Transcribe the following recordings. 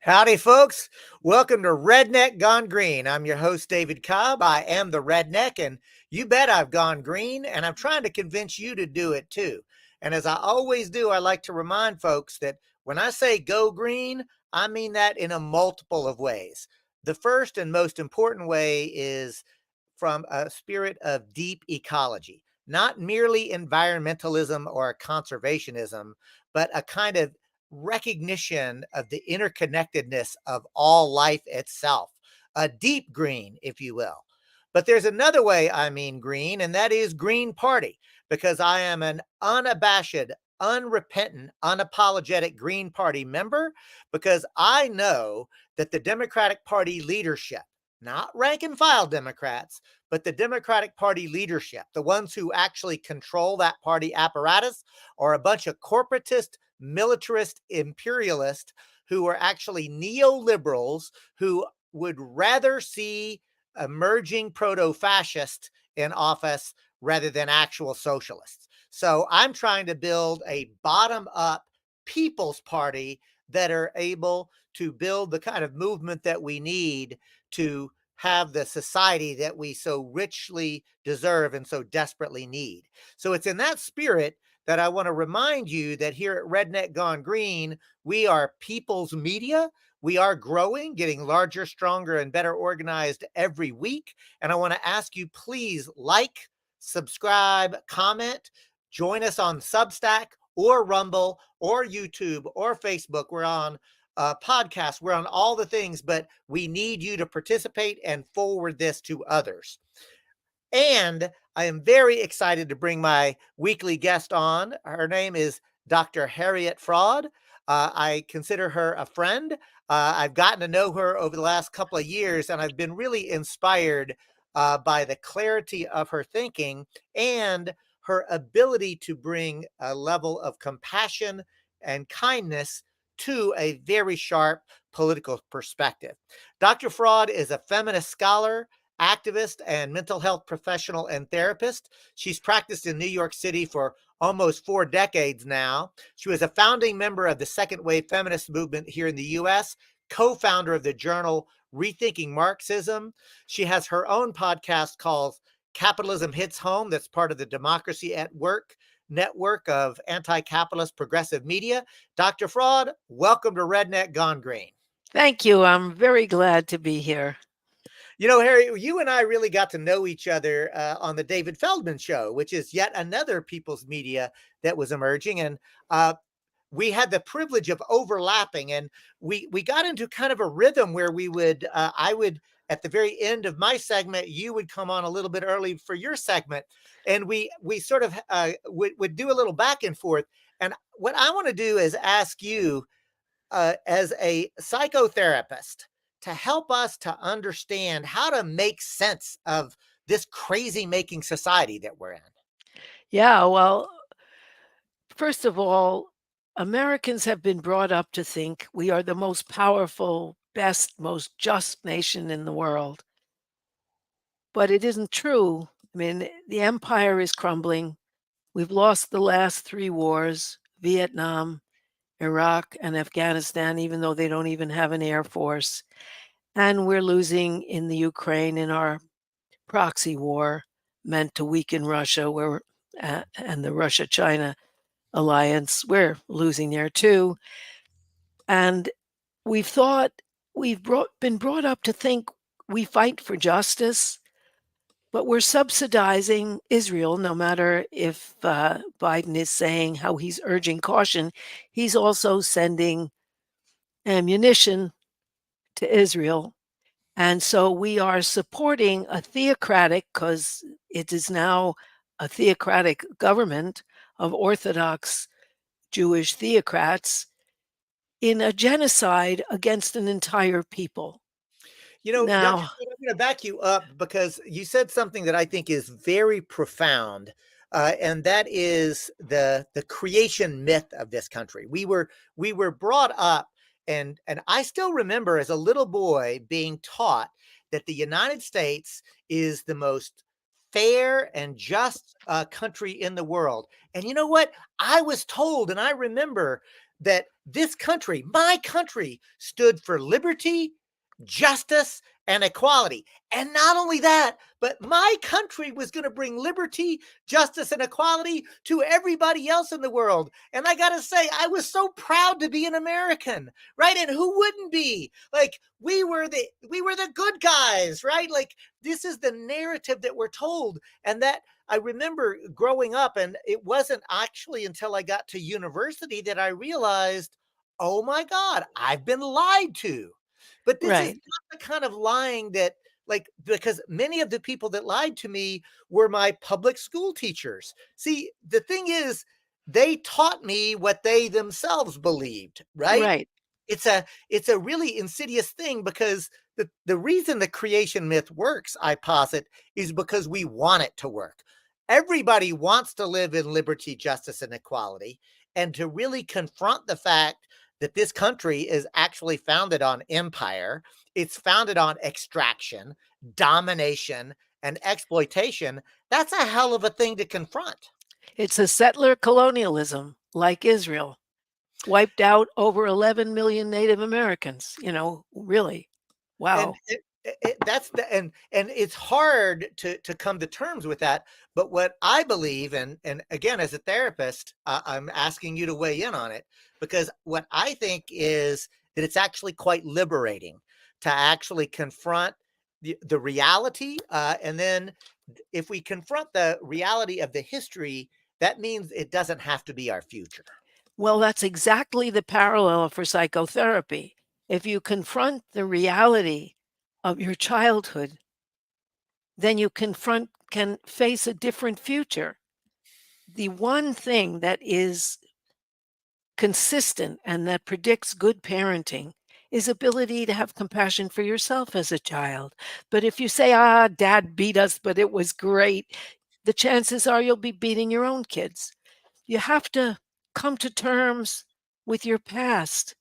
Howdy, folks. Welcome to Redneck Gone Green. I'm your host, David Cobb. I am the redneck, and you bet I've gone green, and I'm trying to convince you to do it too. And as I always do, I like to remind folks that when I say go green, I mean that in a multiple of ways. The first and most important way is from a spirit of deep ecology, not merely environmentalism or conservationism, but a kind of recognition of the interconnectedness of all life itself, a deep green, if you will. But there's another way I mean green, and that is Green Party, because I am an unabashed, unrepentant, unapologetic Green Party member, because I know that the Democratic Party leadership, not rank and file Democrats, but the Democratic Party leadership, the ones who actually control that party apparatus, are a bunch of corporatist, militarist, imperialists who are actually neoliberals who would rather see emerging proto-fascists in office rather than actual socialists. So I'm trying to build a bottom-up people's party that are able to build the kind of movement that we need to have the society that we so richly deserve and so desperately need. So it's in that spirit that I want to remind you that here at Redneck Gone Green, we are people's media. We are growing, getting larger, stronger, and better organized every week. And I want to ask you, please like, subscribe, comment, join us on Substack or Rumble or YouTube or Facebook. We're on podcast. We're on all the things, but we need you to participate and forward this to others. And I am very excited to bring my weekly guest on. Her name is Dr. Harriet Fraad. I consider her a friend. I've gotten to know her over the last couple of years, and I've been really inspired by the clarity of her thinking and her ability to bring a level of compassion and kindness to a very sharp political perspective. Dr. Fraad is a feminist scholar, activist, and mental health professional and therapist. She's practiced in New York City for almost 4 decades now. She was a founding member of the second wave feminist movement here in the US, co-founder of the journal Rethinking Marxism. She has her own podcast called Capitalism Hits Home, that's part of the Democracy at Work network of anti-capitalist progressive media. Dr. Fraad, welcome to Redneck Gone Green. Thank you. I'm very glad to be here. You know, Harry, you and I really got to know each other on the David Feldman show, which is yet another people's media that was emerging. And we had the privilege of overlapping, and we got into kind of a rhythm where we would, I would, at the very end of my segment, you would come on a little bit early for your segment, and we sort of would do a little back and forth. And what I want to do is ask you, as a psychotherapist, to help us to understand how to make sense of this crazy making society that we're in. Yeah, well, first of all, Americans have been brought up to think we are the most powerful, best, most just nation in the world. But it isn't true. I mean, the empire is crumbling. We've lost the last 3 wars, Vietnam, Iraq, and Afghanistan, even though they don't even have an air force. And we're losing in the Ukraine in our proxy war meant to weaken Russia, and the Russia-China alliance. We're losing there too. And we've been brought up to think we fight for justice, but we're subsidizing Israel. No matter if Biden is saying how he's urging caution, he's also sending ammunition to Israel. And so we are supporting a theocratic, because it is now a theocratic government of Orthodox Jewish theocrats, in a genocide against an entire people. You know, Dr. Now, Fraad, I'm going to back you up because you said something that I think is very profound, and that is the creation myth of this country. We were brought up, and I still remember as a little boy being taught that the United States is the most fair and just country in the world. And you know what? I was told, and I remember that this country, my country, stood for liberty, justice, and equality. And not only that, but my country was going to bring liberty, justice, and equality to everybody else in the world. And I got to say, I was so proud to be an American, right? And who wouldn't be? Like, we were the good guys, right? Like, this is the narrative that we're told. And that I remember growing up, and it wasn't actually until I got to university that I realized, oh my God, I've been lied to. But this is Right. not the kind of lying that, like, because many of the people that lied to me were my public school teachers. See, the thing is, they taught me what they themselves believed, right? Right. It's a really insidious thing, because the reason the creation myth works, I posit, is because we want it to work. Everybody wants to live in liberty, justice, and equality, and to really confront the fact that this country is actually founded on empire. It's founded on extraction, domination, and exploitation. That's a hell of a thing to confront. It's a settler colonialism like Israel. Wiped out over 11 million Native Americans, really. And Wow. that's the and it's hard to come to terms with that. But what I believe, and again, as a therapist, I'm asking you to weigh in on it, because what I think is that it's actually quite liberating to actually confront the reality, and then if we confront the reality of the history, that means it doesn't have to be our future. Well, that's exactly the parallel for psychotherapy. If you confront the reality of your childhood, then you can face a different future. The one thing that is consistent and that predicts good parenting is ability to have compassion for yourself as a child. But if you say, dad beat us, but it was great, the chances are you'll be beating your own kids. You have to come to terms with your past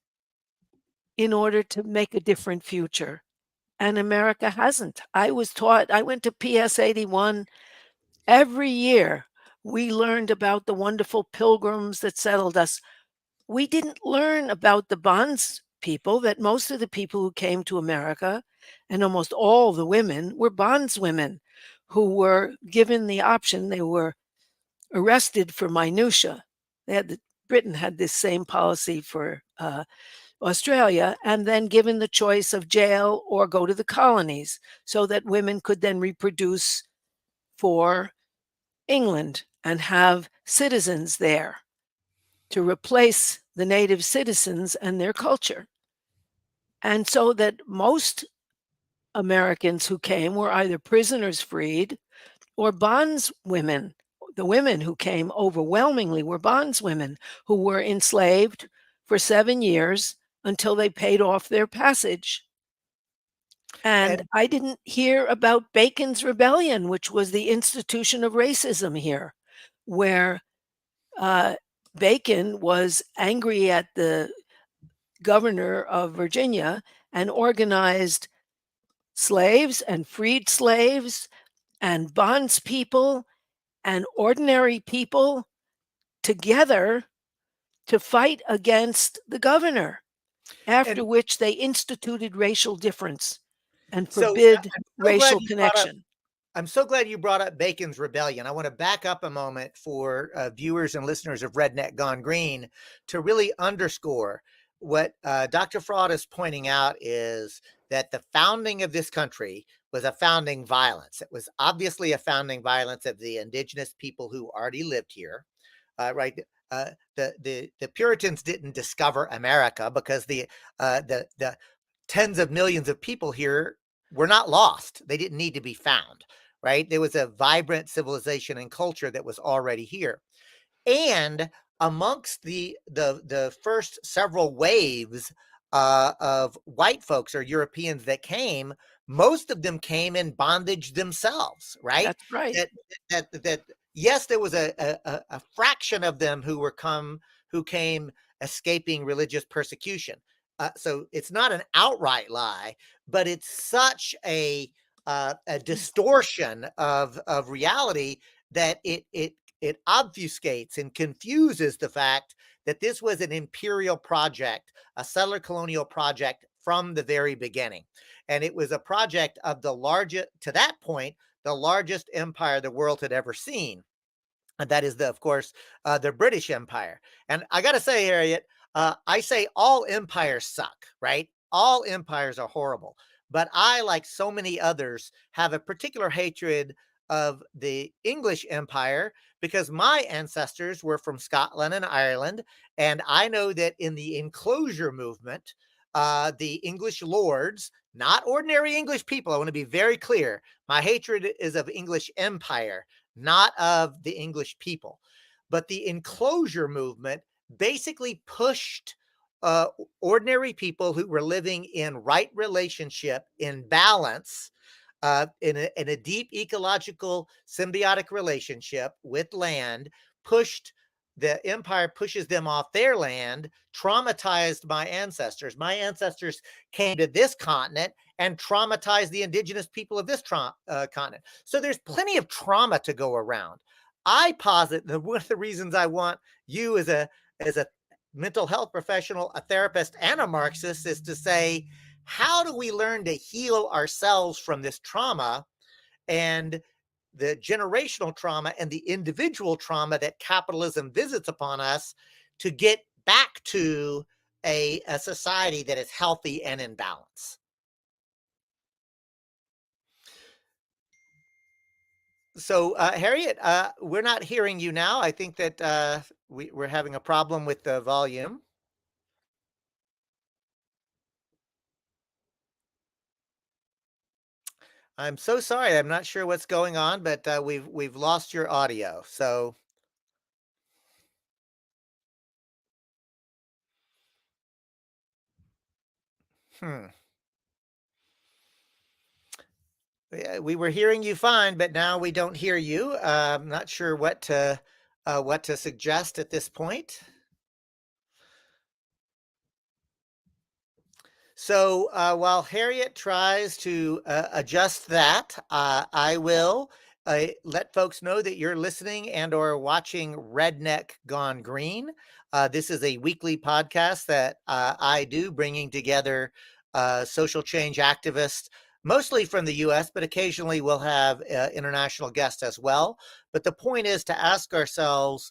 in order to make a different future. And America hasn't. I went to PS 81 every year. We learned about the wonderful pilgrims that settled us. We didn't learn about the bonds people, that most of the people who came to America, and almost all the women, were bondswomen who were given the option. They were arrested for minutia. Britain had this same policy for Australia, and then given the choice of jail or go to the colonies, so that women could then reproduce for England and have citizens there to replace the native citizens and their culture. And so that most Americans who came were either prisoners freed or bondswomen. The women who came overwhelmingly were bondswomen who were enslaved for 7 years until they paid off their passage. And And I didn't hear about Bacon's Rebellion, which was the institution of racism here, where uh, Bacon was angry at the governor of Virginia and organized slaves and freed slaves and bondspeople and ordinary people together to fight against the governor, after and which they instituted racial difference and so forbid I'm so glad racial you brought up connection. I'm so glad you brought up Bacon's Rebellion. I want to back up a moment for viewers and listeners of Redneck Gone Green to really underscore what Dr. Fraud is pointing out, is that the founding of this country was a founding violence. It was obviously a founding violence of the indigenous people who already lived here, right? The Puritans didn't discover America, because the tens of millions of people here were not lost. They didn't need to be found, right? There was a vibrant civilization and culture that was already here. And amongst the first several waves of white folks or Europeans that came, most of them came in bondage themselves, right? That's right. That yes, there was a fraction of them who came escaping religious persecution. So it's not an outright lie, but it's such a Mm. distortion of reality that it obfuscates and confuses the fact that this was an imperial project, a settler colonial project from the very beginning. And it was a project of the largest, to that point, the largest empire the world had ever seen. And that is, of course, the British Empire. And I got to say, Harriet, I say all empires suck, right? All empires are horrible. But I, like so many others, have a particular hatred of the English Empire because my ancestors were from Scotland and Ireland. And I know that in the enclosure movement, the English lords, not ordinary English people, I want to be very clear. My hatred is of English Empire, not of the English people. But the enclosure movement basically pushed uh, ordinary people who were living in right relationship, in balance, in a deep ecological symbiotic relationship with land, pushed the empire pushes them off their land, traumatized my ancestors. My ancestors came to this continent and traumatized the indigenous people of this continent. So there's plenty of trauma to go around. I posit that one of the reasons I want you as a mental health professional, a therapist, and a Marxist is to say, how do we learn to heal ourselves from this trauma and the generational trauma and the individual trauma that capitalism visits upon us to get back to a society that is healthy and in balance? So, Harriet, we're not hearing you now. I think that we're having a problem with the volume. I'm so sorry. I'm not sure what's going on, but we've lost your audio. So, hmm. We were hearing you fine, but now we don't hear you. I'm not sure what to suggest at this point. So while Harriet tries to adjust that, I will let folks know that you're listening and or watching Redneck Gone Green. This is a weekly podcast that I do, bringing together social change activists, mostly from the US, but occasionally we'll have international guests as well. But the point is to ask ourselves,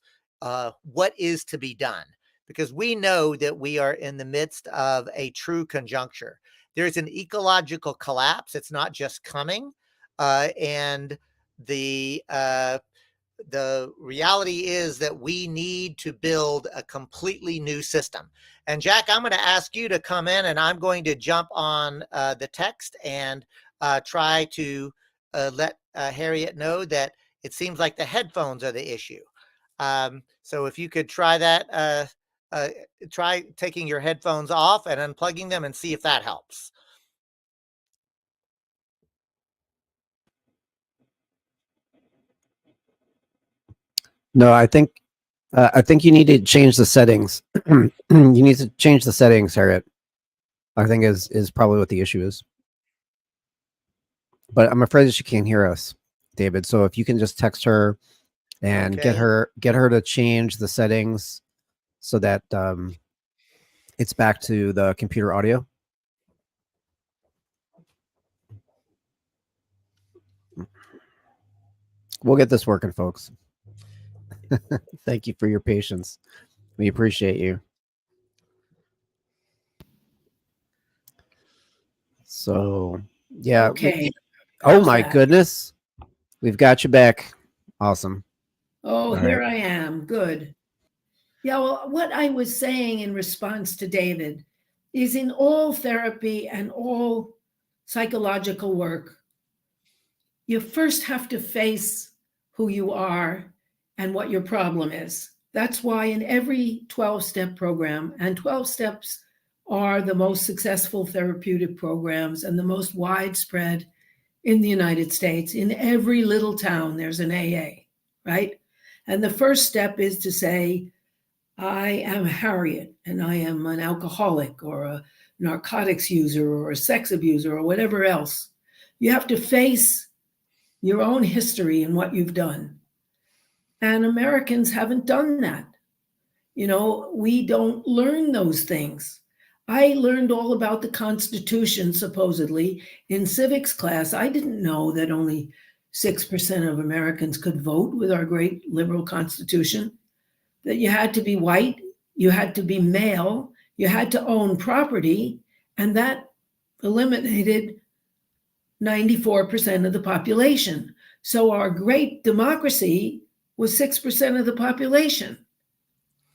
what is to be done? Because we know that we are in the midst of a true conjuncture. There's an ecological collapse. It's not just coming. And the reality is that we need to build a completely new system. And Jack, I'm going to ask you to come in, and I'm going to jump on the text and try to let Harriet know that it seems like the headphones are the issue. So if you could try that, try taking your headphones off and unplugging them and see if that helps. No, I think you need to change the settings. You need to change the settings, Harriet. I think is probably what the issue is. But I'm afraid that she can't hear us, David. So if you can just text her and Okay. get her to change the settings so that it's back to the computer audio. We'll get this working, folks. Thank you for your patience. We appreciate you. So, yeah. Okay. Oh How's my that? goodness. We've got you back. Awesome. Oh, All here right. I am. Good. Yeah, well, what I was saying in response to David is in all therapy and all psychological work, you first have to face who you are and what your problem is. That's why in every 12-step program, and 12 steps are the most successful therapeutic programs and the most widespread in the United States, in every little town, there's an AA, right? And the first step is to say, I am Harriet, and I am an alcoholic or a narcotics user or a sex abuser or whatever else. You have to face your own history and what you've done. And Americans haven't done that. You know, we don't learn those things. I learned all about the Constitution, supposedly, in civics class. I didn't know that only 6% of Americans could vote with our great liberal Constitution, that you had to be white, you had to be male, you had to own property, and that eliminated 94% of the population. So our great democracy was 6% of the population.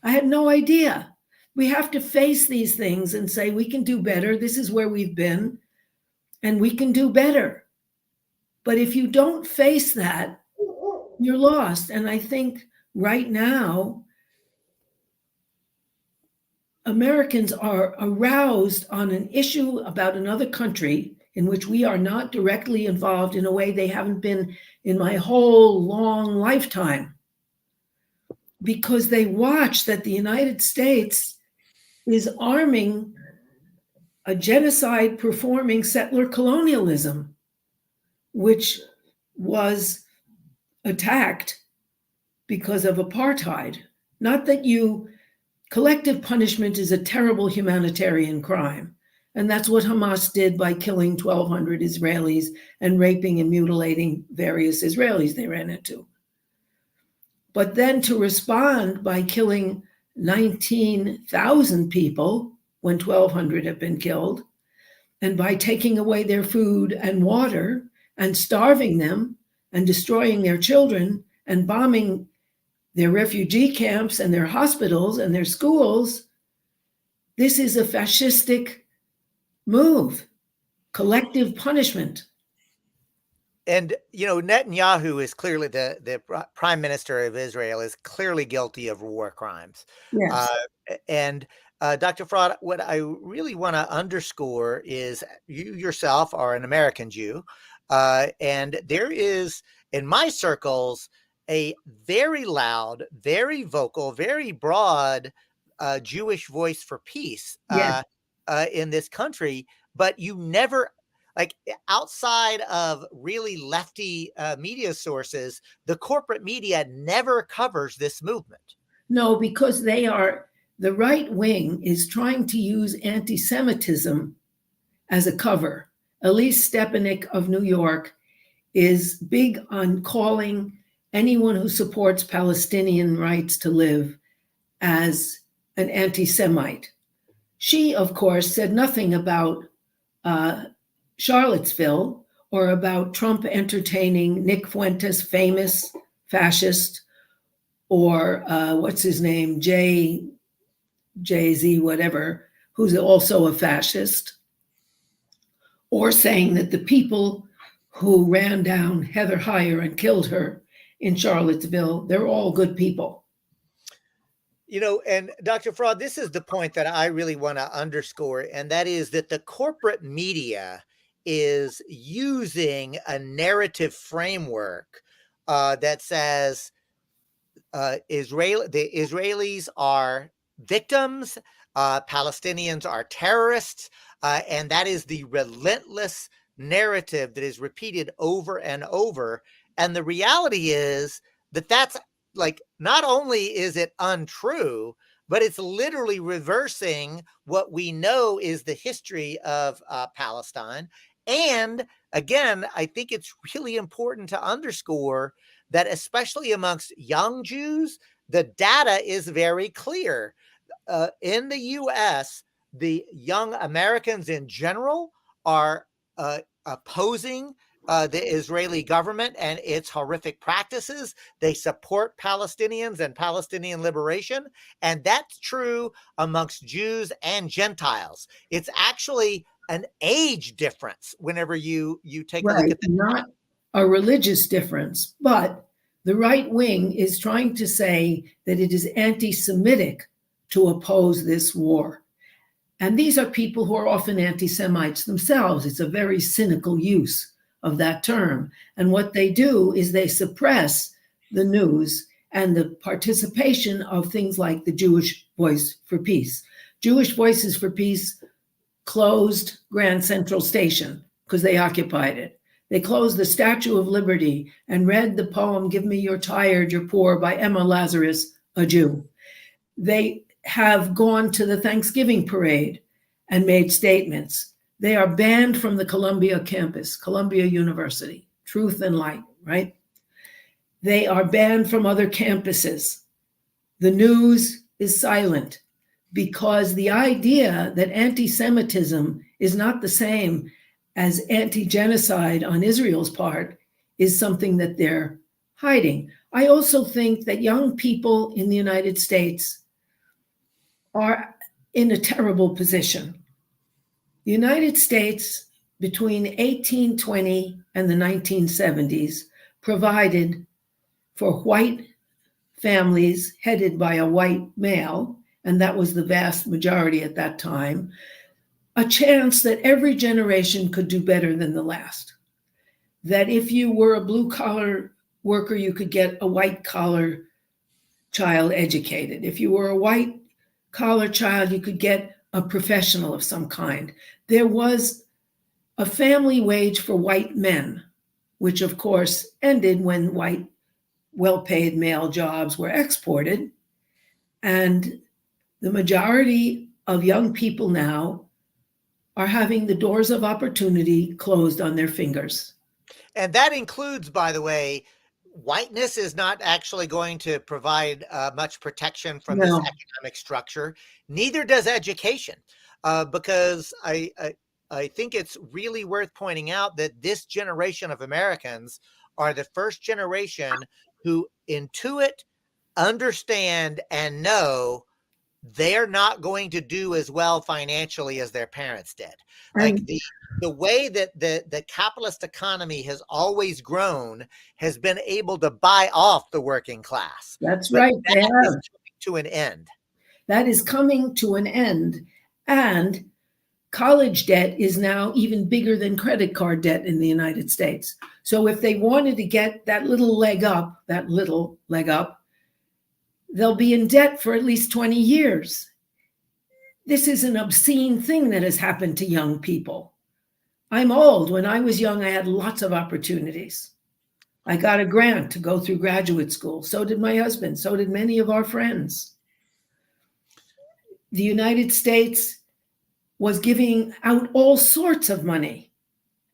I had no idea. We have to face these things and say, we can do better. This is where we've been, and we can do better. But if you don't face that, you're lost. And I think right now, Americans are aroused on an issue about another country in which we are not directly involved in a way they haven't been in my whole long lifetime, because they watch that the United States is arming a genocide performing settler colonialism, which was attacked because of apartheid. Not that collective punishment is a terrible humanitarian crime. And that's what Hamas did by killing 1,200 Israelis and raping and mutilating various Israelis they ran into. But then to respond by killing 19,000 people when 1,200 have been killed, and by taking away their food and water and starving them and destroying their children and bombing their refugee camps and their hospitals and their schools, this is a fascistic move, collective punishment. And, you know, Netanyahu is clearly the prime minister of Israel is clearly guilty of war crimes. Yes. And Dr. Fraad, what I really want to underscore is you yourself are an American Jew. And there is, in my circles, a very loud, very vocal, very broad Jewish voice for peace Yes. In this country. But you never, like outside of really lefty media sources, the corporate media never covers this movement. No, because the right wing is trying to use anti-Semitism as a cover. Elise Stepanik of New York is big on calling anyone who supports Palestinian rights to live as an anti-Semite. She, of course, said nothing about Charlottesville or about Trump entertaining Nick Fuentes, famous fascist, or what's his name, Jay-Z, whatever, who's also a fascist, or saying that the people who ran down Heather Heyer and killed her in Charlottesville, they're all good people. You know, and Dr. Fraad, this is the point that I really want to underscore, and that is that the corporate media is using a narrative framework that says the Israelis are victims, Palestinians are terrorists, and that is the relentless narrative that is repeated over and over. And the reality is that that's like, not only is it untrue, but it's literally reversing what we know is the history of Palestine. And again, I think it's really important to underscore that, especially amongst young Jews, the data is very clear. In the US, the young Americans in general are opposing the Israeli government and its horrific practices. They support Palestinians and Palestinian liberation. And that's true amongst Jews and Gentiles. It's actually an age difference whenever you take a look at that. Not a religious difference, but the right wing is trying to say that it is anti-Semitic to oppose this war. And these are people who are often anti-Semites themselves. It's a very cynical use of that term. And what they do is they suppress the news and the participation of things like the Jewish Voice for Peace. Jewish Voices for Peace closed Grand Central Station because they occupied it. They closed the Statue of Liberty and read the poem, Give Me You're Tired, You're Poor by Emma Lazarus, a Jew. They have gone to the Thanksgiving parade and made statements. They are banned from the Columbia campus, Columbia University, Truth and Light, right? They are banned from other campuses. The news is silent because the idea that anti-Semitism is not the same as anti-genocide on Israel's part is something that they're hiding. I also think that young people in the United States are in a terrible position. The United States, between 1820 and the 1970s, provided for white families headed by a white male, and that was the vast majority at that time, a chance that every generation could do better than the last. That if you were a blue-collar worker, you could get a white-collar child educated. If you were a white-collar child, you could get a professional of some kind. There was a family wage for white men, which of course ended when white well-paid male jobs were exported. And the majority of young people now are having the doors of opportunity closed on their fingers. And that includes, by the way, whiteness is not actually going to provide much protection from this economic structure. Neither does education, because I think it's really worth pointing out that this generation of Americans are the first generation who intuit, understand, and know they're not going to do as well financially as their parents did. Like the way that the capitalist economy has always grown has been able to buy off the working class. That's right. They have. Is coming to an end. That is coming to an end. And college debt is now even bigger than credit card debt in the United States. So if they wanted to get that little leg up, they'll be in debt for at least 20 years. This is an obscene thing that has happened to young people. I'm old. When I was young, I had lots of opportunities. I got a grant to go through graduate school. So did my husband. So did many of our friends. The United States was giving out all sorts of money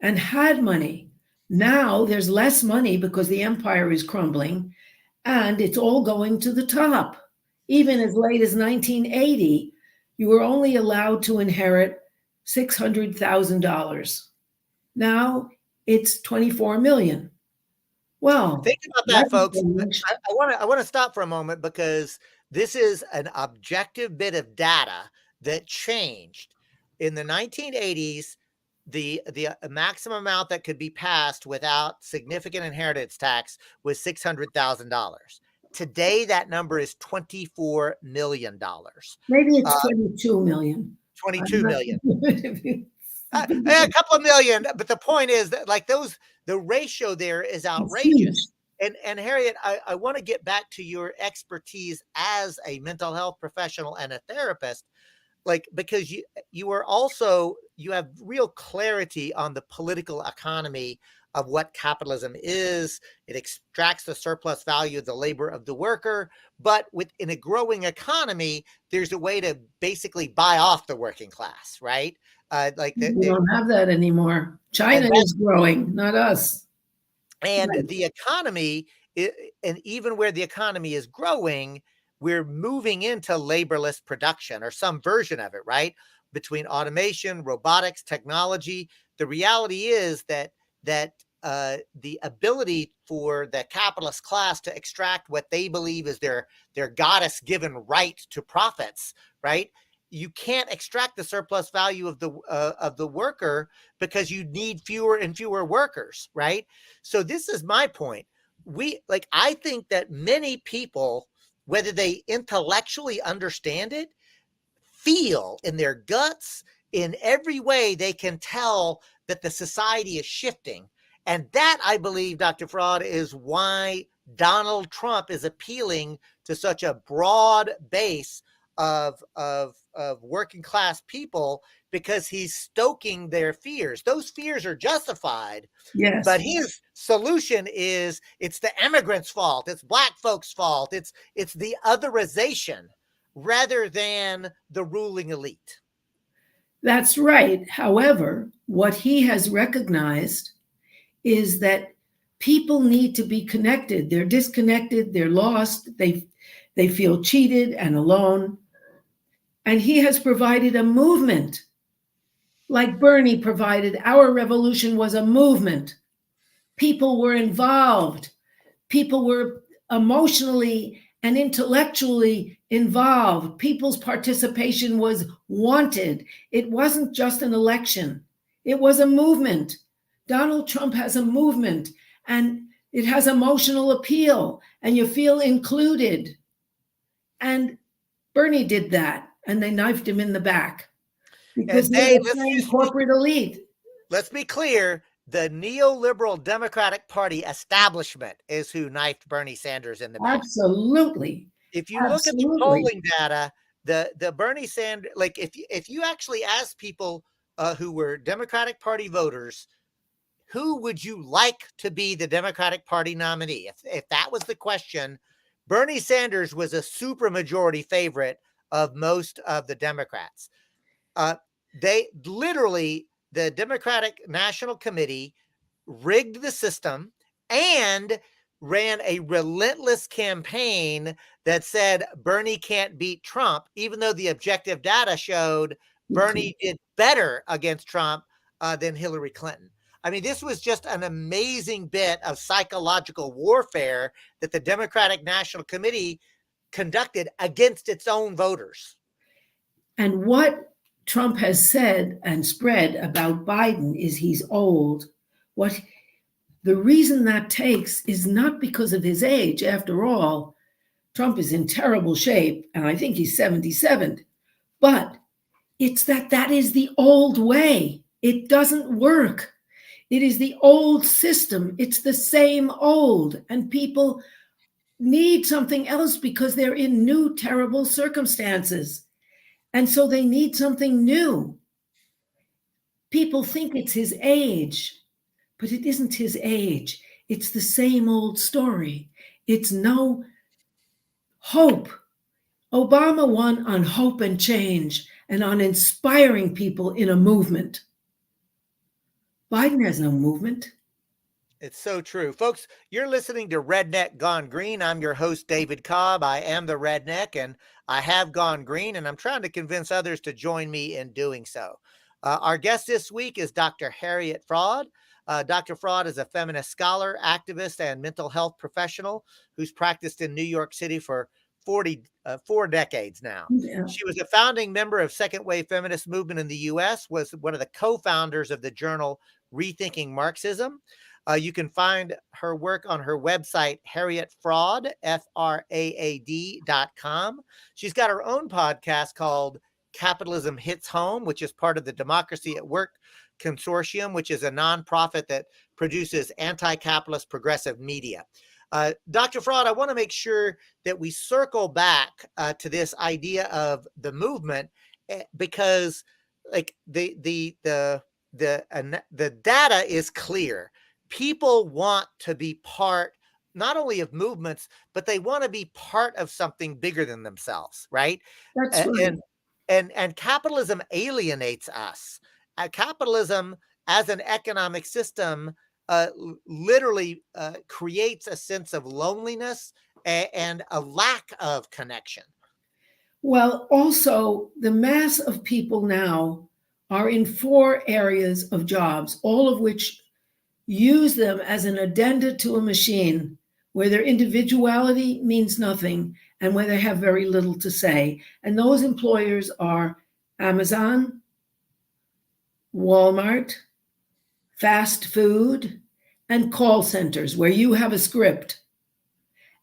and had money. Now there's less money because the empire is crumbling. And it's all going to the top. Even as late as 1980, you were only allowed to inherit $600,000. Now it's 24 million. Well, think about that, folks. I want to stop for a moment because this is an objective bit of data that changed. In the 1980s, the maximum amount that could be passed without significant inheritance tax was $600,000. Today, that number is $24 million. Maybe it's 22 million. 22 million. A couple of million, but the point is that the ratio there is outrageous. And Harriet, I want to get back to your expertise as a mental health professional and a therapist, because you have real clarity on the political economy of what capitalism is. It extracts the surplus value of the labor of the worker, but in a growing economy, there's a way to basically buy off the working class, right? We don't have that anymore. China is growing, not us. And the economy, and even where the economy is growing, we're moving into laborless production or some version of it, right? Between automation, robotics, technology. The reality is that the ability for the capitalist class to extract what they believe is their goddess-given right to profits, right? You can't extract the surplus value of the worker because you need fewer and fewer workers, right? So this is my point. I think that many people, whether they intellectually understand it, feel in their guts, in every way they can tell that the society is shifting. And that, I believe, Dr. Fraad, is why Donald Trump is appealing to such a broad base of working class people because he's stoking their fears. Those fears are justified. Yes. But his solution is it's the immigrants' fault. It's black folks' fault. It's the otherization rather than the ruling elite. That's right. However, what he has recognized is that people need to be connected. They're disconnected. They're lost. They feel cheated and alone. And he has provided a movement like Bernie provided. Our revolution was a movement. People were involved. People were emotionally and intellectually involved. People's participation was wanted. It wasn't just an election. It was a movement. Donald Trump has a movement, and it has emotional appeal, and you feel included. And Bernie did that, and they knifed him in the back because they're the same corporate elite. Let's be clear. The neoliberal Democratic Party establishment is who knifed Bernie Sanders in the back. Absolutely. If you look at the polling data, the Bernie Sanders, like if you actually ask people who were Democratic Party voters, who would you like to be the Democratic Party nominee? If that was the question, Bernie Sanders was a supermajority favorite of most of the Democrats. They literally, the Democratic National Committee rigged the system and ran a relentless campaign that said Bernie can't beat Trump, even though the objective data showed Bernie did better against Trump than Hillary Clinton. I mean, this was just an amazing bit of psychological warfare that the Democratic National Committee conducted against its own voters. And what Trump has said and spread about Biden is he's old. The reason that takes is not because of his age. After all, Trump is in terrible shape, and I think he's 77. But it's that is the old way. It doesn't work. It is the old system. It's the same old. And people need something else because they're in new, terrible circumstances. And so they need something new. People think it's his age, but it isn't his age. It's the same old story. It's no hope. Obama won on hope and change and on inspiring people in a movement. Biden has no movement. It's so true. Folks, you're listening to Redneck Gone Green. I'm your host, David Cobb. I am the Redneck, and I have gone green, and I'm trying to convince others to join me in doing so. Our guest this week is Dr. Harriet Fraad. Dr. Fraad is a feminist scholar, activist, and mental health professional who's practiced in New York City for 4 decades now. Yeah. She was a founding member of second wave feminist movement in the U.S., was one of the co-founders of the journal Rethinking Marxism. You can find her work on her website, Harriet Fraad, FRAAD.com. She's got her own podcast called Capitalism Hits Home, which is part of the Democracy at Work Consortium, which is a nonprofit that produces anti-capitalist progressive media. Dr. Fraad, I want to make sure that we circle back to this idea of the movement because, like, the data is clear. People want to be part not only of movements, but they want to be part of something bigger than themselves, right? That's right. And capitalism alienates us. Capitalism as an economic system literally creates a sense of loneliness and a lack of connection. Well, also, the mass of people now are in 4 areas of jobs, all of which use them as an addenda to a machine where their individuality means nothing and where they have very little to say. And those employers are Amazon, Walmart, fast food, and call centers where you have a script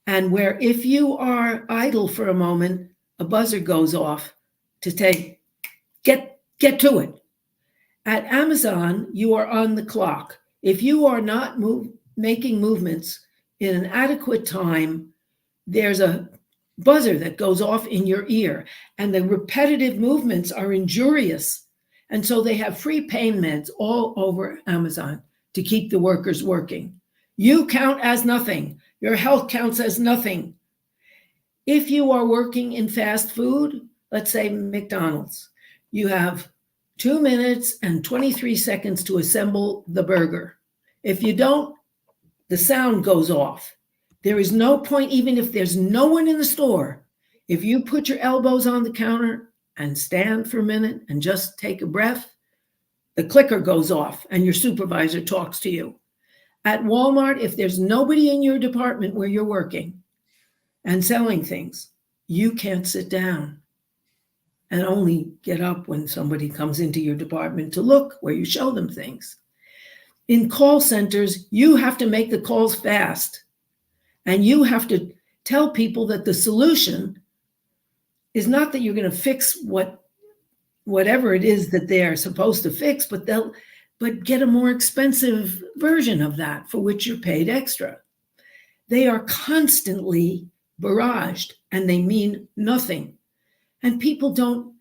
and where if you are idle for a moment, a buzzer goes off to say, get to it. At Amazon, you are on the clock. If you are not making movements in an adequate time, there's a buzzer that goes off in your ear, and the repetitive movements are injurious. And so they have free pain meds all over Amazon to keep the workers working. You count as nothing. Your health counts as nothing. If you are working in fast food, let's say McDonald's, you have 2 minutes and 23 seconds to assemble the burger. If you don't, the sound goes off. There is no point, even if there's no one in the store, if you put your elbows on the counter and stand for a minute and just take a breath, the clicker goes off and your supervisor talks to you. At Walmart, if there's nobody in your department where you're working and selling things, you can't sit down and only get up when somebody comes into your department to look where you show them things. In call centers, you have to make the calls fast, and you have to tell people that the solution is not that you're going to fix whatever it is that they're supposed to fix, but get a more expensive version of that for which you're paid extra. They are constantly barraged, and they mean nothing. And people don't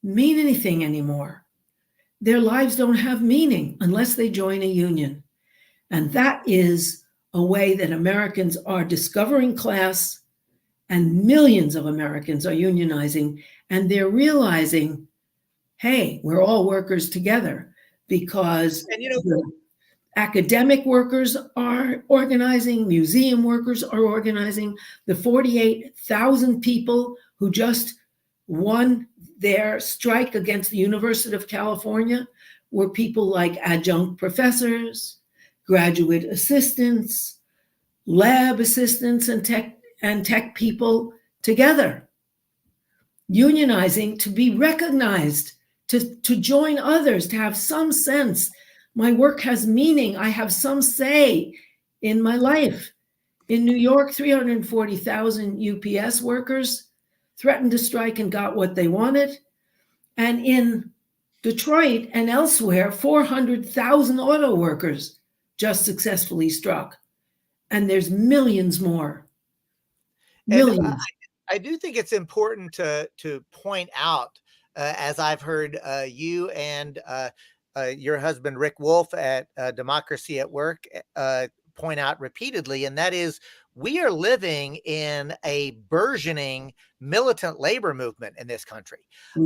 mean anything anymore. Their lives don't have meaning unless they join a union. And that is a way that Americans are discovering class, and millions of Americans are unionizing, and they're realizing, hey, we're all workers together, because the academic workers are organizing, museum workers are organizing, the 48,000 people who just won their strike against the University of California were people like adjunct professors, graduate assistants, lab assistants, and tech people together, unionizing to be recognized, to join others, to have some sense. My work has meaning. I have some say in my life. In New York, 340,000 UPS workers threatened to strike and got what they wanted. And in Detroit and elsewhere, 400,000 auto workers just successfully struck. And there's millions more. Millions. And I do think it's important to point out, as I've heard you and your husband, Rick Wolf at Democracy at Work, point out repeatedly, and that is, we are living in a burgeoning militant labor movement in this country.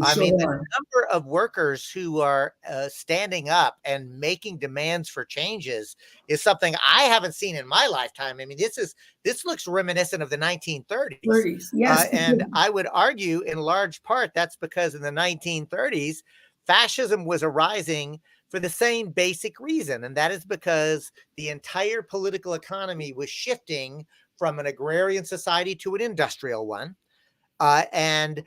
I mean, the number of workers who are standing up and making demands for changes is something I haven't seen in my lifetime. I mean, this looks reminiscent of the 1930s. Yes. And I would argue in large part that's because in the 1930s, fascism was arising for the same basic reason, and that is because the entire political economy was shifting from an agrarian society to an industrial one. And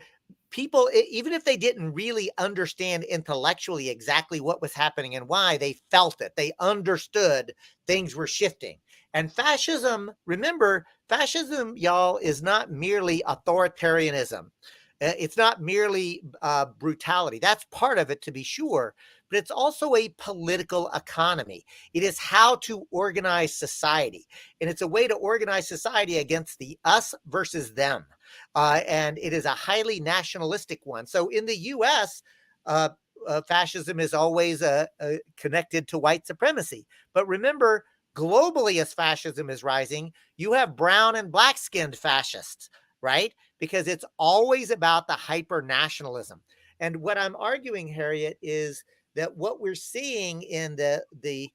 people, even if they didn't really understand intellectually exactly what was happening and why, they felt it. They understood things were shifting. And fascism, remember, fascism, y'all, is not merely authoritarianism. It's not merely brutality. That's part of it, to be sure, but it's also a political economy. It is how to organize society, and it's a way to organize society against the us versus them. And it is a highly nationalistic one. So in the U.S., fascism is always connected to white supremacy. But remember, globally, as fascism is rising, you have brown and black-skinned fascists, right? Because it's always about the hyper-nationalism. And what I'm arguing, Harriet, is that what we're seeing in the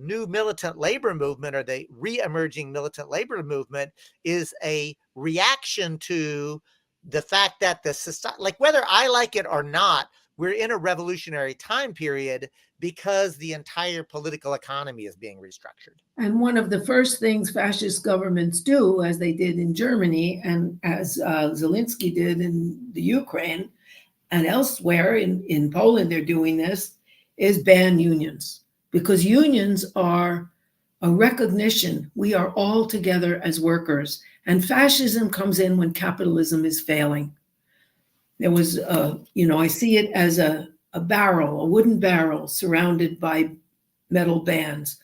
new militant labor movement, or the re-emerging militant labor movement, is a reaction to the fact that the society, like whether I like it or not, we're in a revolutionary time period because the entire political economy is being restructured. And one of the first things fascist governments do, as they did in Germany and as Zelensky did in the Ukraine and elsewhere, in Poland they're doing this, is ban unions. Because unions are a recognition we are all together as workers. And fascism comes in when capitalism is failing. There was, I see it as a barrel, a wooden barrel surrounded by metal bands.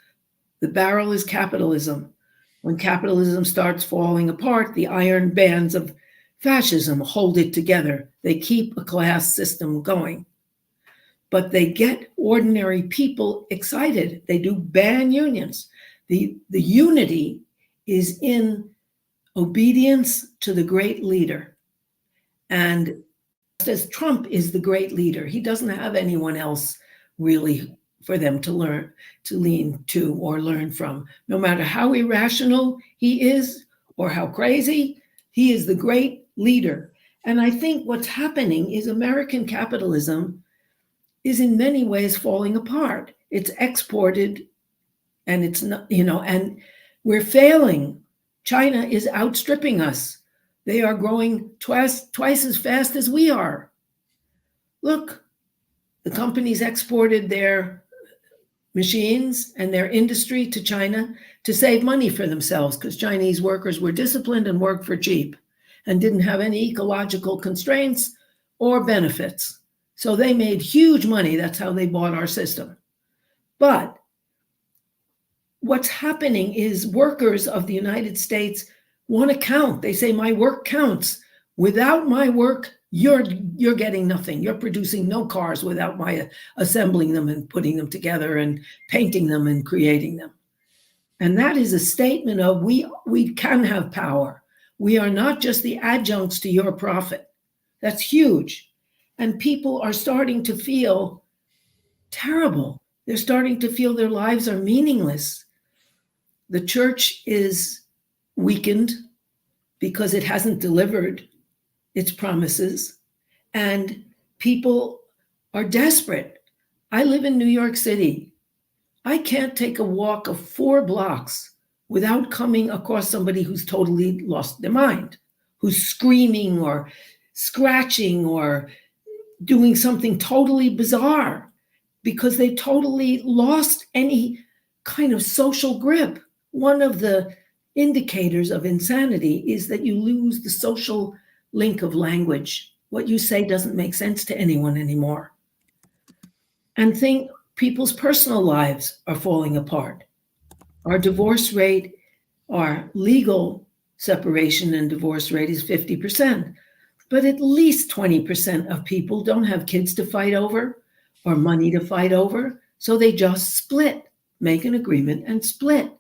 The barrel is capitalism. When capitalism starts falling apart, the iron bands of fascism hold it together. They keep a class system going. But they get ordinary people excited. They do ban unions. The unity is in obedience to the great leader. And just as Trump is the great leader, he doesn't have anyone else really for them to lean to or learn from. No matter how irrational he is or how crazy, he is the great leader. And I think what's happening is American capitalism is in many ways falling apart. It's exported and it's not, and we're failing. China is outstripping us. They are growing twice as fast as we are. Look, the companies exported their machines and their industry to China to save money for themselves because Chinese workers were disciplined and worked for cheap and didn't have any ecological constraints or benefits. So they made huge money. That's how they bought our system. But what's happening is workers of the United States want to count. They say, my work counts. Without my work, you're getting nothing. You're producing no cars without my assembling them and putting them together and painting them and creating them. And that is a statement of we can have power. We are not just the adjuncts to your profit. That's huge. And people are starting to feel terrible. They're starting to feel their lives are meaningless. The church is weakened because it hasn't delivered its promises, and people are desperate. I live in New York City. I can't take a walk of 4 blocks without coming across somebody who's totally lost their mind, who's screaming or scratching or doing something totally bizarre because they totally lost any kind of social grip. One of the indicators of insanity is that you lose the social link of language. What you say doesn't make sense to anyone anymore. And think people's personal lives are falling apart. Our divorce rate, our legal separation and divorce rate is 50%. But at least 20% of people don't have kids to fight over or money to fight over. So they just split, make an agreement and split.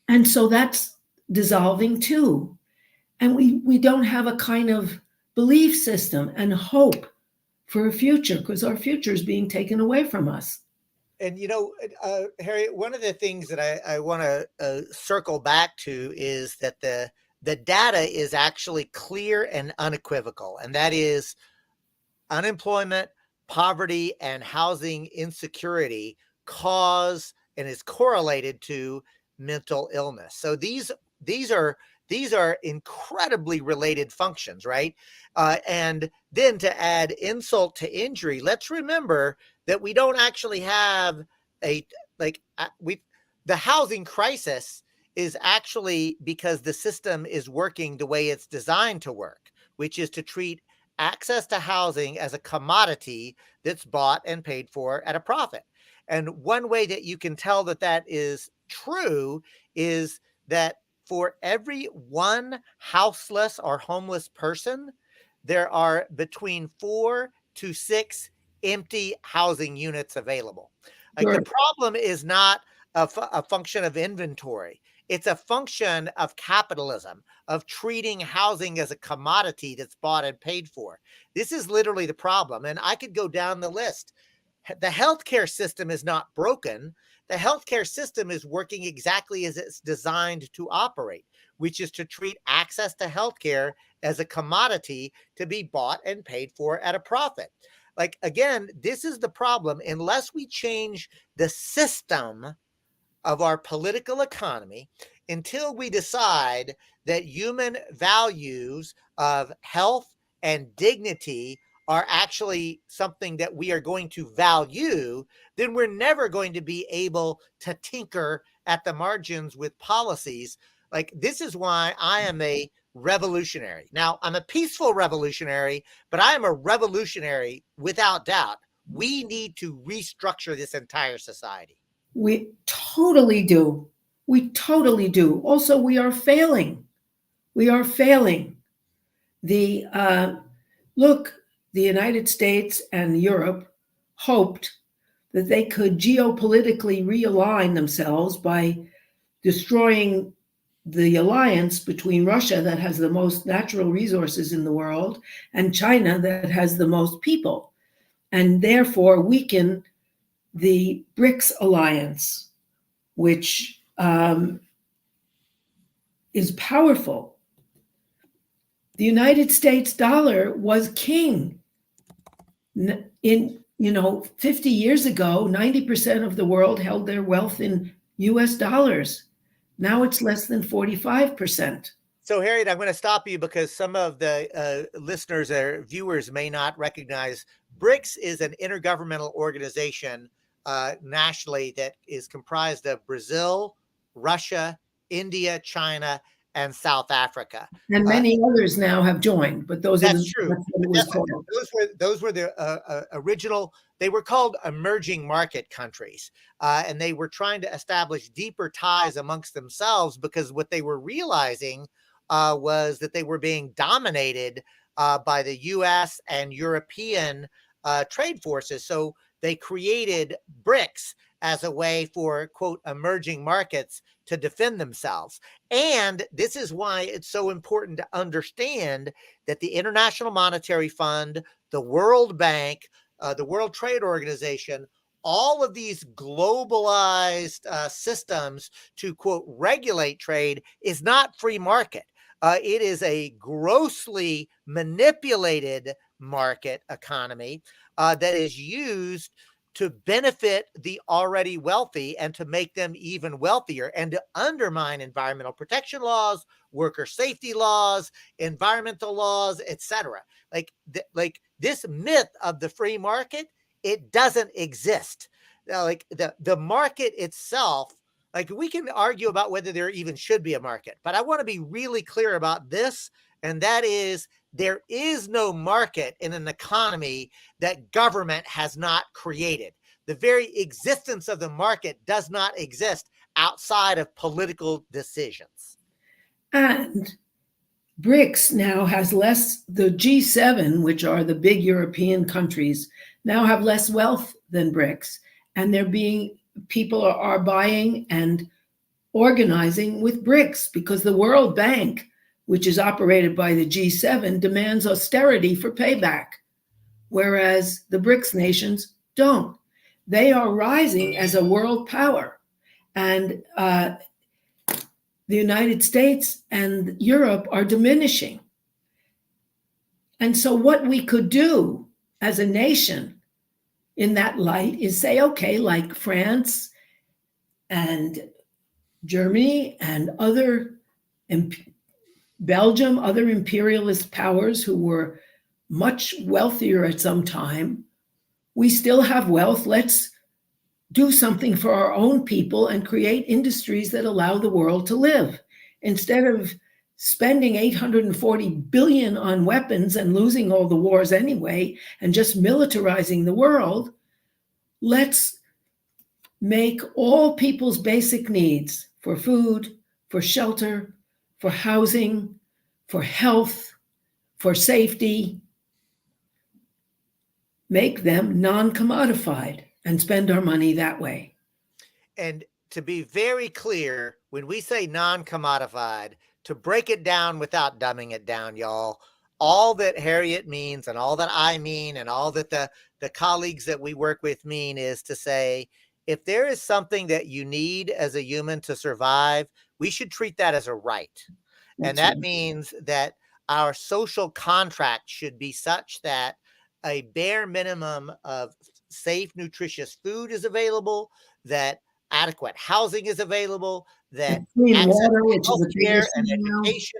And so that's dissolving too. And we don't have a kind of belief system and hope for a future because our future is being taken away from us. And, Harriet, one of the things that I want to circle back to is that the data is actually clear and unequivocal, and that is unemployment, poverty, and housing insecurity cause and is correlated to mental illness. So these are incredibly related functions, right? And then to add insult to injury, let's remember that we don't actually have the housing crisis is actually because the system is working the way it's designed to work, which is to treat access to housing as a commodity that's bought and paid for at a profit. And one way that you can tell that that is true is that for every one houseless or homeless person, there are between 4 to 6 empty housing units available. Like Sure. the problem is not a function of inventory. It's a function of capitalism, of treating housing as a commodity that's bought and paid for. This is literally the problem. And I could go down the list. The healthcare system is not broken. The healthcare system is working exactly as it's designed to operate, which is to treat access to healthcare as a commodity to be bought and paid for at a profit. Like, again, this is the problem. Unless we change the system of our political economy, until we decide that human values of health and dignity are actually something that we are going to value, then we're never going to be able to tinker at the margins with policies. Like, this is why I am a revolutionary. Now, I'm a peaceful revolutionary, but I am a revolutionary without doubt. We need to restructure this entire society. We totally do. We totally do. Also, we are failing. We are failing. The look, the United States and Europe hoped that they could geopolitically realign themselves by destroying the alliance between Russia, that has the most natural resources in the world, and China, that has the most people, and therefore weaken the BRICS alliance, which is powerful. The United States dollar was king. In 50 years ago, 90% of the world held their wealth in US dollars. Now it's less than 45%. So, Harriet, I'm going to stop you because some of the listeners or viewers may not recognize BRICS is an intergovernmental organization nationally that is comprised of Brazil, Russia, India, China, and South Africa. And many others now have joined, but that's true. That's what it was called. Those were the original. They were called emerging market countries, and they were trying to establish deeper ties amongst themselves because what they were realizing was that they were being dominated by the U.S. and European trade forces. So they created BRICS as a way for, quote, emerging markets to defend themselves. And this is why it's so important to understand that the International Monetary Fund, the World Bank, the World Trade Organization, all of these globalized systems to, quote, regulate trade is not free market. It is a grossly manipulated market economy that is used to benefit the already wealthy and to make them even wealthier and to undermine environmental protection laws, worker safety laws, environmental laws, etc. Like this myth of the free market, it doesn't exist. Like the market itself, like we can argue about whether there even should be a market, but I want to be really clear about this, and that is there is no market in an economy that government has not created. The very existence of the market does not exist outside of political decisions. And BRICS now has less, the G7, which are the big European countries, now have less wealth than BRICS. And people are buying and organizing with BRICS because the World Bank, which is operated by the G7, demands austerity for payback, whereas the BRICS nations don't. They are rising as a world power. And the United States and Europe are diminishing. And so what we could do as a nation in that light is say, okay, like France and Germany and Belgium, other imperialist powers who were much wealthier at some time, we still have wealth. Let's do something for our own people and create industries that allow the world to live. Instead of spending $840 billion on weapons and losing all the wars anyway, and just militarizing the world, let's make all people's basic needs for food, for shelter, for housing, for health, for safety, make them non-commodified and spend our money that way. And to be very clear, when we say non-commodified, to break it down without dumbing it down, y'all, all that Harriet means and all that I mean and all that the colleagues that we work with mean is to say, if there is something that you need as a human to survive, we should treat that as a right. And that means that our social contract should be such that a bare minimum of safe, nutritious food is available, that adequate housing is available, that clean access water, to which is the healthcare biggest and thing now. education,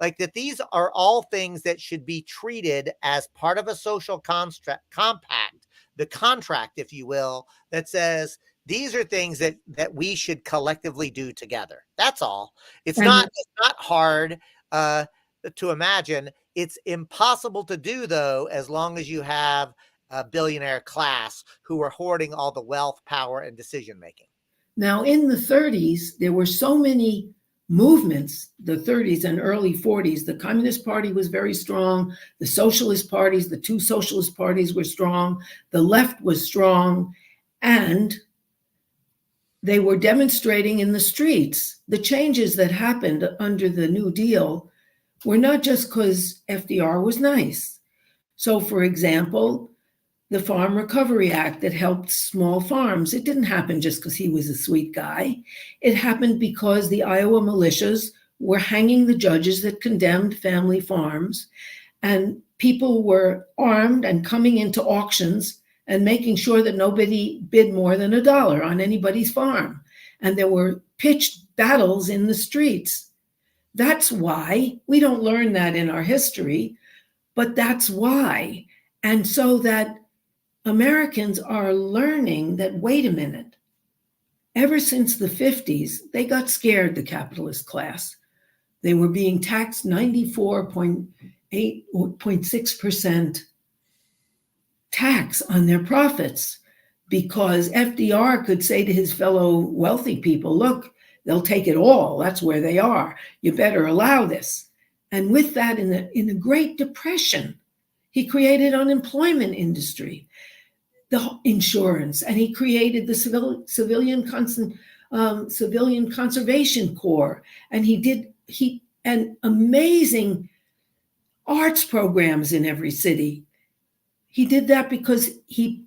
like that these are all things that should be treated as part of a social compact, the contract, if you will, that says these are things that we should collectively do together. That's all. It's not hard to imagine. It's impossible to do, though, as long as you have a billionaire class who are hoarding all the wealth, power, and decision making. Now, in the 30s, there were so many movements, the 30s and early 40s, the Communist Party was very strong. The socialist parties, the two socialist parties were strong. The left was strong. And they were demonstrating in the streets. The changes that happened under the New Deal were not just because FDR was nice. So, for example, the Farm Recovery Act that helped small farms, it didn't happen just because he was a sweet guy. It happened because the Iowa militias were hanging the judges that condemned family farms, and people were armed and coming into auctions and making sure that nobody bid more than $1 on anybody's farm. And there were pitched battles in the streets. That's why we don't learn that in our history, but that's why. And so that Americans are learning that, wait a minute, ever since the 50s, they got scared, the capitalist class. They were being taxed 94.6% tax on their profits because FDR could say to his fellow wealthy people, look, they'll take it all. That's where they are. You better allow this. And with that, in the Great Depression, he created unemployment industry, the insurance, and he created the civilian conservation corps, and and amazing arts programs in every city. He did that because he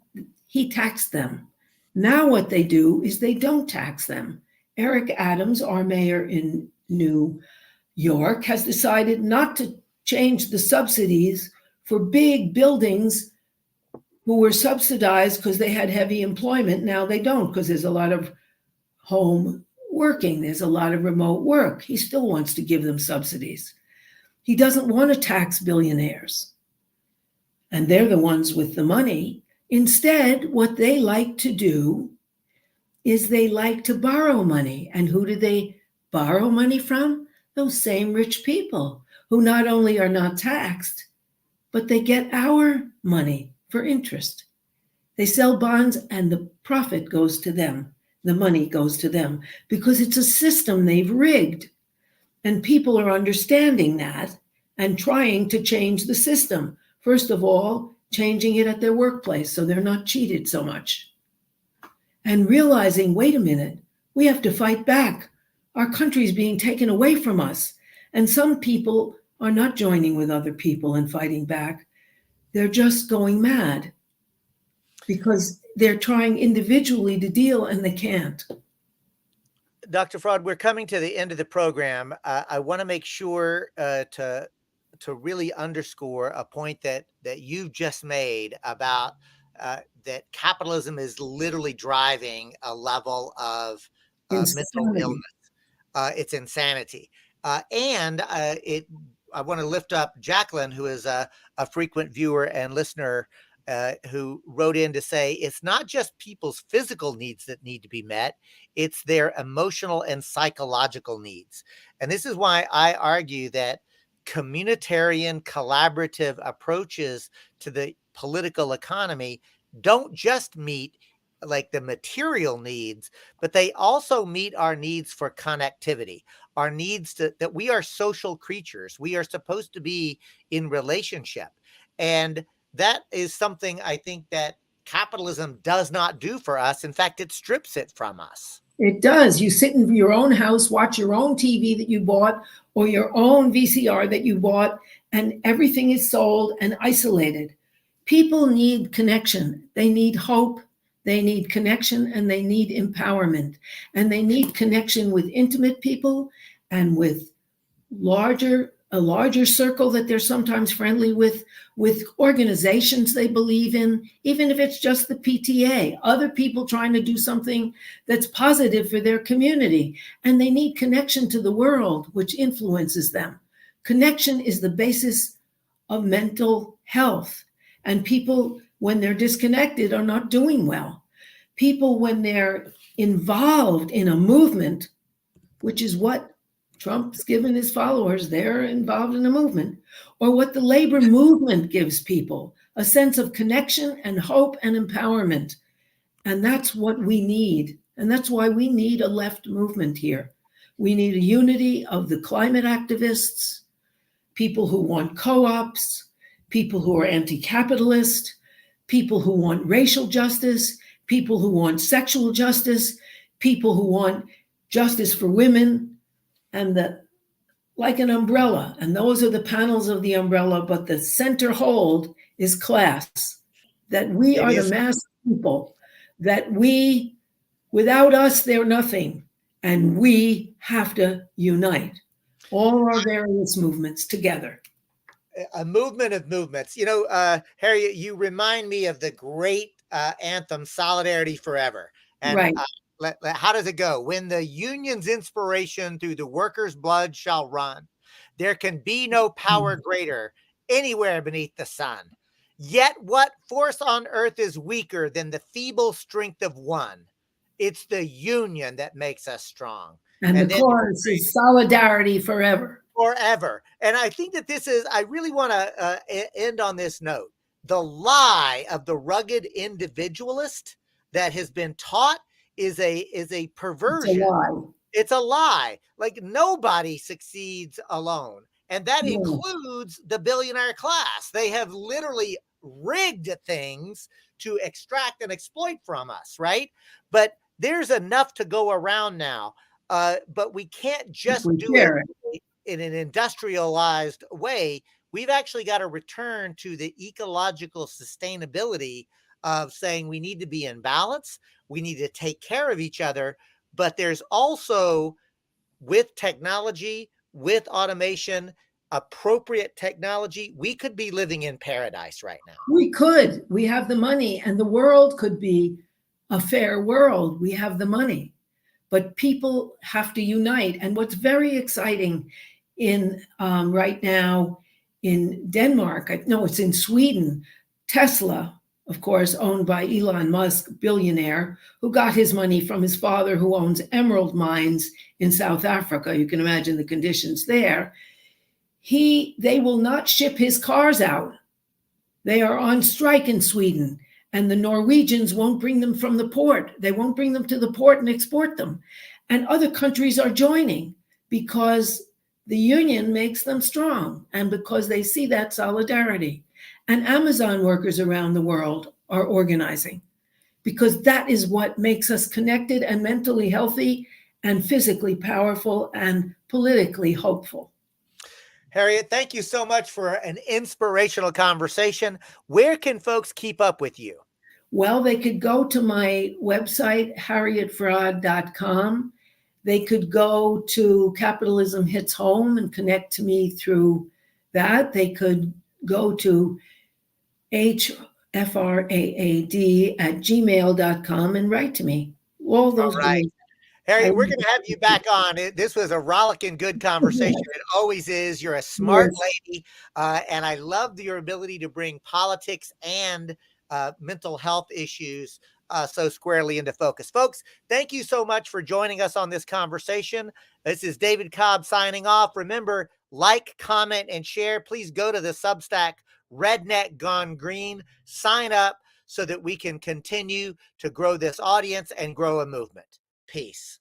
taxed them. Now what they do is they don't tax them. Eric Adams, our mayor in New York, has decided not to change the subsidies for big buildings who were subsidized because they had heavy employment. Now they don't, because there's a lot of home working. There's a lot of remote work. He still wants to give them subsidies. He doesn't want to tax billionaires. And they're the ones with the money. Instead, what they like to do is they like to borrow money. And who do they borrow money from? Those same rich people who not only are not taxed, but they get our money for interest. They sell bonds and the profit goes to them. The money goes to them because it's a system they've rigged. And people are understanding that and trying to change the system. First of all, changing it at their workplace so they're not cheated so much. And realizing, wait a minute, we have to fight back. Our country's being taken away from us. And some people are not joining with other people and fighting back. They're just going mad because they're trying individually to deal and they can't. Dr. Fraad, we're coming to the end of the program. I want to make sure to really underscore a point that you've just made about that capitalism is literally driving a level of mental illness. It's insanity. I want to lift up Jacqueline, who is a frequent viewer and listener, who wrote in to say it's not just people's physical needs that need to be met, it's their emotional and psychological needs. And this is why I argue that communitarian collaborative approaches to the political economy don't just meet like the material needs, but they also meet our needs for connectivity, our needs that we are social creatures. We are supposed to be in relationship. And that is something I think that capitalism does not do for us. In fact, it strips it from us. It does. You sit in your own house, watch your own TV that you bought or your own VCR that you bought, and everything is sold and isolated. People need connection. They need hope. They need connection and they need empowerment. And they need connection with intimate people and with a larger circle that they're sometimes friendly with organizations they believe in, even if it's just the PTA, other people trying to do something that's positive for their community. And they need connection to the world, which influences them. Connection is the basis of mental health. And people, when they're disconnected, are not doing well. People, when they're involved in a movement, which is what Trump's given his followers, they're involved in a movement, or what the labor movement gives people, a sense of connection and hope and empowerment. And that's what we need. And that's why we need a left movement here. We need a unity of the climate activists, people who want co-ops, people who are anti-capitalist, people who want racial justice, people who want sexual justice, people who want justice for women, and like an umbrella. And those are the panels of the umbrella, but the center hold is class, that we are the mass people, that without us, they're nothing. And we have to unite all our various movements together. A movement of movements. Harriet, you remind me of the great anthem, Solidarity Forever. And Right. How does it go? When the union's inspiration through the workers' blood shall run, there can be no power greater anywhere beneath the sun. Yet what force on earth is weaker than the feeble strength of one? It's the union that makes us strong. And the chorus is solidarity forever. Forever. And I think that I really want to end on this note. The lie of the rugged individualist that has been taught is a perversion. It's a lie. It's a lie. Like, nobody succeeds alone. And that includes the billionaire class. They have literally rigged things to extract and exploit from us, right? But there's enough to go around now. But we can't just do it in an industrialized way. We've actually got to return to the ecological sustainability of saying we need to be in balance. We need to take care of each other. But there's also, with technology, with automation, appropriate technology, we could be living in paradise right now. We could. We have the money, and the world could be a fair world. We have the money. But people have to unite. And what's very exciting right now in Denmark, no, it's in Sweden, Tesla, of course, owned by Elon Musk, billionaire, who got his money from his father, who owns emerald mines in South Africa. You can imagine the conditions there. They will not ship his cars out. They are on strike in Sweden. And the Norwegians won't bring them from the port. They won't bring them to the port and export them. And other countries are joining because the union makes them strong and because they see that solidarity. And Amazon workers around the world are organizing because that is what makes us connected and mentally healthy and physically powerful and politically hopeful. Harriet, thank you so much for an inspirational conversation. Where can folks keep up with you? Well, they could go to my website, harrietfraad.com. They could go to Capitalism Hits Home and connect to me through that. They could go to hfraad@gmail.com and write to me. All those right. ways. Harriet, we're going to have you back on. This was a rollicking good conversation. It always is. You're a smart lady, and I love your ability to bring politics and mental health issues so squarely into focus. Folks, thank you so much for joining us on this conversation. This is David Cobb signing off. Remember, like, comment, and share. Please go to the Substack Redneck Gone Green. Sign up so that we can continue to grow this audience and grow a movement. Peace.